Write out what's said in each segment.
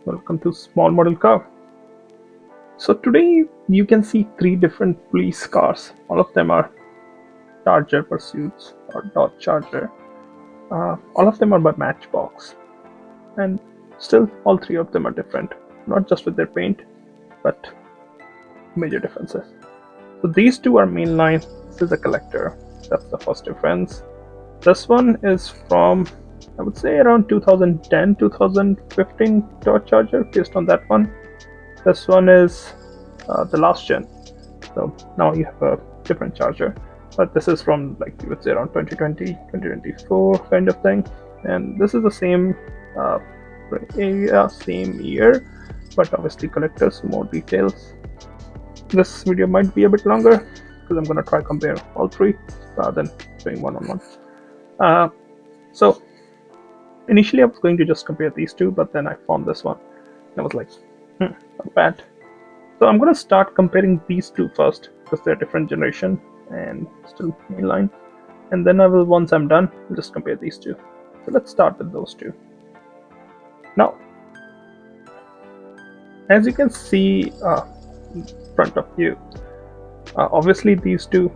Welcome to Small Model Car. So today you can see three different police cars. All of them are Charger Pursuits or Dodge Charger. All of them are by Matchbox, and still all three of them are different. Not just with their paint, but major differences. So these two are Mainline. This is a collector. That's the first difference. This one is from, I would say, around 2010, 2015 Dodge Charger. Based on that one, this one is the last gen. So now you have a different charger, but this is from, like, you would say, around 2020, 2024 kind of thing. And this is the same area, same year, but obviously collectors, more details. This video might be a bit longer because I'm going to try compare all three rather than doing one on one. So initially I was going to just compare these two, but then I found this one and I was like, not bad. So I'm going to start comparing these two first because they're different generation and still mainline. And then I will, once I'm done, I'll just compare these two. So let's start with those two. Now, as you can see in front of you, obviously these two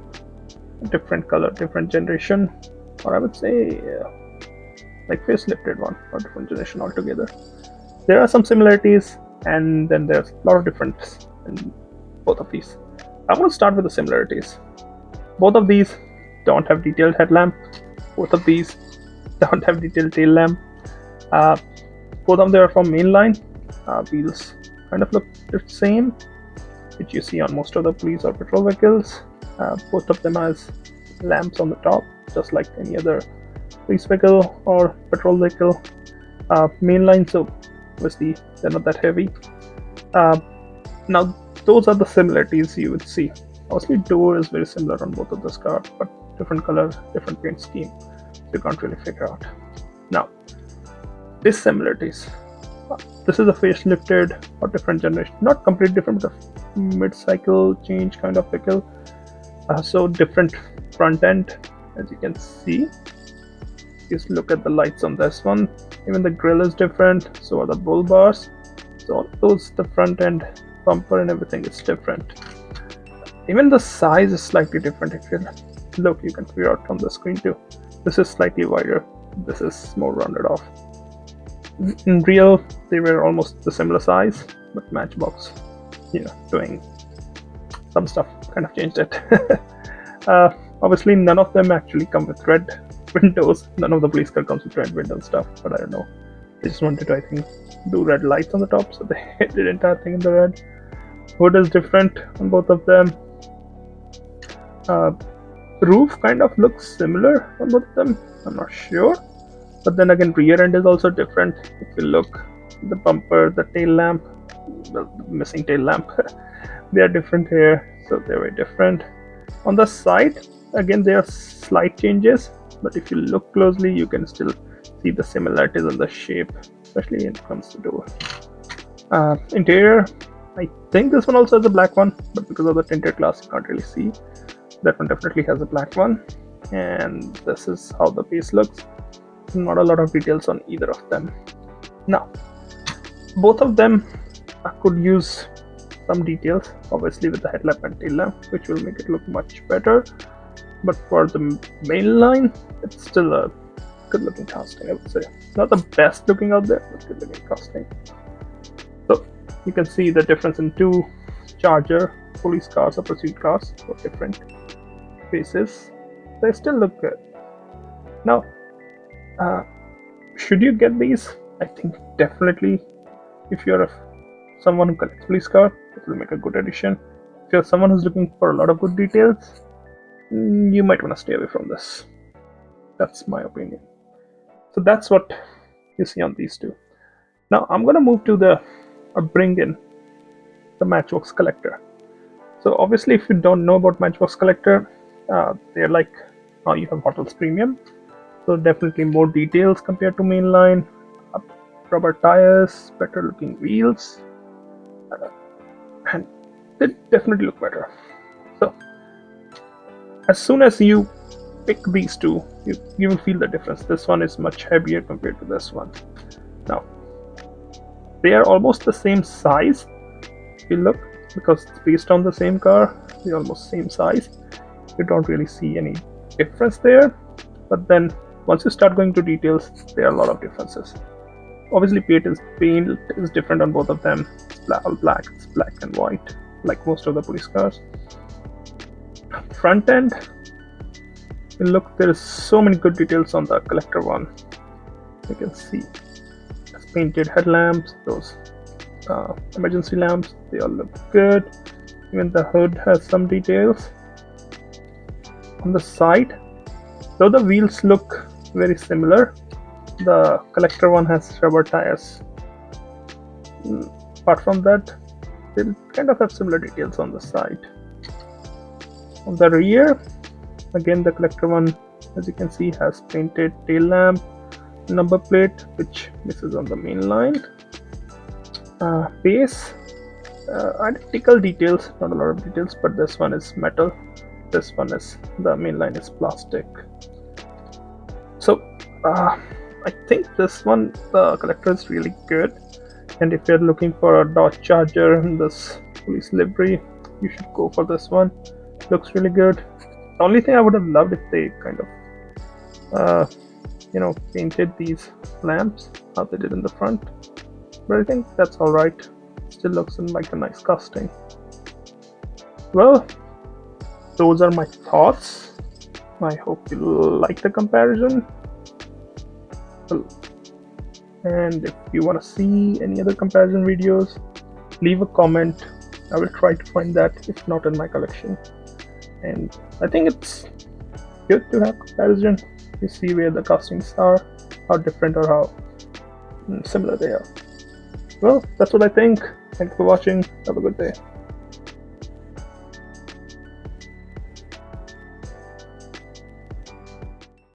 different color, different generation, or I would say like facelifted one or different generation altogether. There are some similarities, and then there's a lot of difference in both of these. I'm going to start with the similarities. Both of these don't have detailed headlamp. Both of these don't have detailed tail lamp. Both of them are from Mainline. Wheels kind of look the same, which you see on most of the police or patrol vehicles. Both of them has lamps on the top, just like any other police vehicle or patrol vehicle. Mainline, so obviously they're not that heavy. Now those are the similarities you would see. Obviously door is very similar on both of the cars, but different color, different paint scheme, so you can't really figure out. Now dissimilarities. This is a facelifted or different generation, not completely different, but a mid-cycle change kind of vehicle. So different front end, as you can see. Just look at the lights on this one. Even the grille is different, so are the bull bars. So all those, the front end bumper and everything is different. Even the size is slightly different. If you look, you can figure out on the screen too. This is slightly wider. This is more rounded off. In real, they were almost the similar size, but Matchbox, doing some stuff, kind of changed it. Obviously, none of them actually come with red windows. None of the police car comes with red window stuff, but I don't know. They just wanted to, I think, do red lights on the top, so they did the entire thing in the red. Hood is different on both of them. Roof kind of looks similar on both of them. I'm not sure. But then again, rear end is also different. If you look, the bumper, the tail lamp, the missing tail lamp, they are different here, so they're very different. On the side, again, there are slight changes, but if you look closely, you can still see the similarities in the shape, especially when it comes to door. Interior, I think this one also has a black one, but because of the tinted glass, you can't really see. That one definitely has a black one, and this is how the base looks. Not a lot of details on either of them. Now, both of them could use some details, obviously with the headlamp and tail lamp, which will make it look much better. But for the Mainline, it's still a good looking casting, I would say. Not the best looking out there, but good looking casting. So you can see the difference in two Charger police cars or pursuit cars for different faces. They still look good. Now, should you get these? I think definitely. If you're someone who collects police car, it will make a good addition. If you're someone who's looking for a lot of good details, you might want to stay away from this. That's my opinion. So that's what you see on these two. Now I'm gonna move to bring in the Matchbox collector. So obviously, if you don't know about Matchbox collector, they're like, now you have Hot Wheels Premium. So definitely more details compared to Mainline. Rubber tires, better looking wheels, and they definitely look better. So as soon as you pick these two, you will feel the difference. This one is much heavier compared to this one. Now they are almost the same size if you look, because it's based on the same car. They're almost same size. You don't really see any difference there, but then once you start going to details, there are a lot of differences. Obviously paint is different on both of them. It's all black, it's black and white, like most of the police cars. Front end, look, there is so many good details on the collector one. You can see it's painted headlamps, those emergency lamps, they all look good. Even the hood has some details. On the side, though the wheels look very similar, the collector one has rubber tires. Apart from that, they kind of have similar details on the side. On the rear, again the collector one, as you can see, has painted tail lamp, number plate, which misses on the Mainline. Base, identical details, not a lot of details, but this one is metal, this one is, the Mainline is plastic. So I think this one, the collector, is really good, and if you're looking for a Dodge Charger in this police livery, you should go for this one. Looks really good. The only thing I would have loved if they kind of painted these lamps how they did in the front, but I think that's all right. Still looks like a nice casting. Well, those are my thoughts. I hope you like the comparison. And if you want to see any other comparison videos, leave a comment. I will try to find that, if not in my collection. And I think it's good to have comparison. You see where the castings are, how different or how similar they are. Well, that's what I think. Thanks for watching. Have a good day.